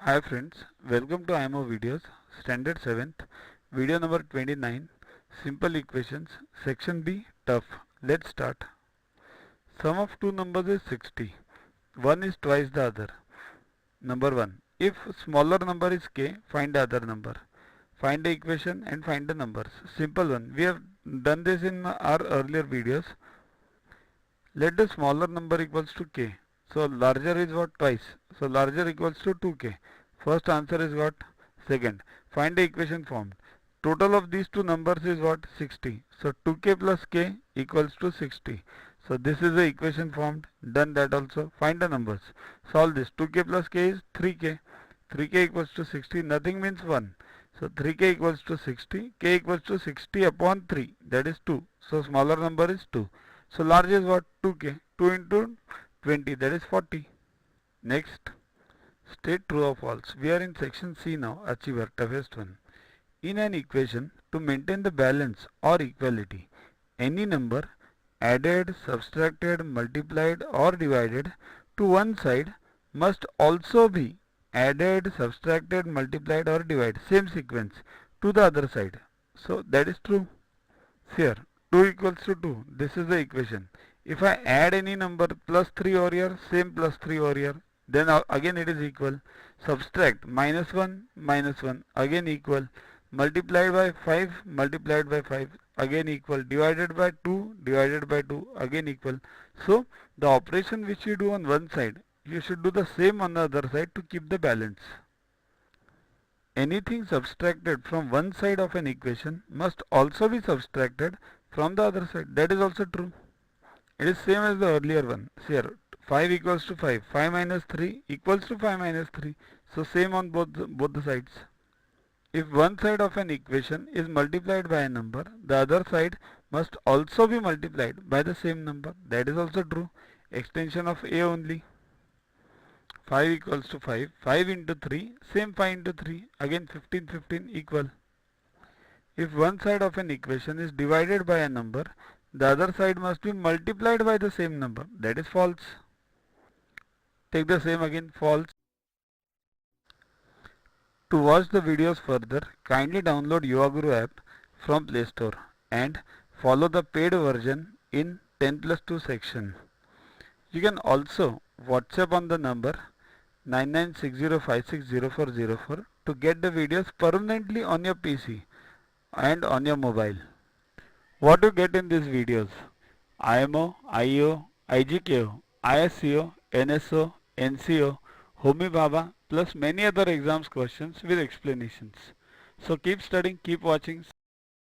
Hi friends, welcome to IMO videos, standard 7th, video number 29, simple equations, section B, tough. Let's start. Sum of two numbers is 60. One is twice the other. Number 1. If smaller number is k, find the other number. Find the equation and find the numbers. Simple one. We have done this in our earlier videos. Let the smaller number equals to k. So larger is what? Twice. So larger equals to 2k. First answer is what? Second. Find the equation formed. Total of these two numbers is what? 60. So 2k plus k equals to 60. So this is the equation formed. Done that also. Find the numbers. Solve this. 2k plus k is 3k. 3k equals to 60. Nothing means 1. So 3k equals to 60. K equals to 60 upon 3. That is 2. So smaller number is 2. So large is what? 2k. 2 into 20, that is 40. Next, state true or false. We are in section C now, achiever, toughest one. In an equation, to maintain the balance or equality, any number added, subtracted, multiplied or divided to one side must also be added, subtracted, multiplied or divided, same sequence, to the other side. So that is true. Here 2 equals to 2. This is the equation. If I add any number plus 3 over here, same plus 3 over here, then again it is equal. Subtract minus 1, again equal. Multiplied by 5, multiplied by 5, again equal. Divided by 2, again equal. So the operation which you do on one side, you should do the same on the other side to keep the balance. Anything subtracted from one side of an equation must also be subtracted from the other side. That is also true. It is same as the earlier one. Here 5 equals to 5. 5 minus 3 equals to 5 minus 3. So same on both the sides. If one side of an equation is multiplied by a number, the other side must also be multiplied by the same number. That is also true. Extension of A only. 5 equals to 5. 5 into 3. Same 5 into 3. Again 15 equal. If one side of an equation is divided by a number, the other side must be multiplied by the same number. That is false. Take the same again, false. To watch the videos further, kindly download YuvaGuru app from Play Store and follow the paid version in 10+2 section. You can also WhatsApp on the number 9960560404 to get the videos permanently on your PC and on your mobile. What you get in these videos? IMO, IO, IGKO, ISCO, NSO, NCO, Homi Bhabha plus many other exams questions with explanations. So keep studying, keep watching.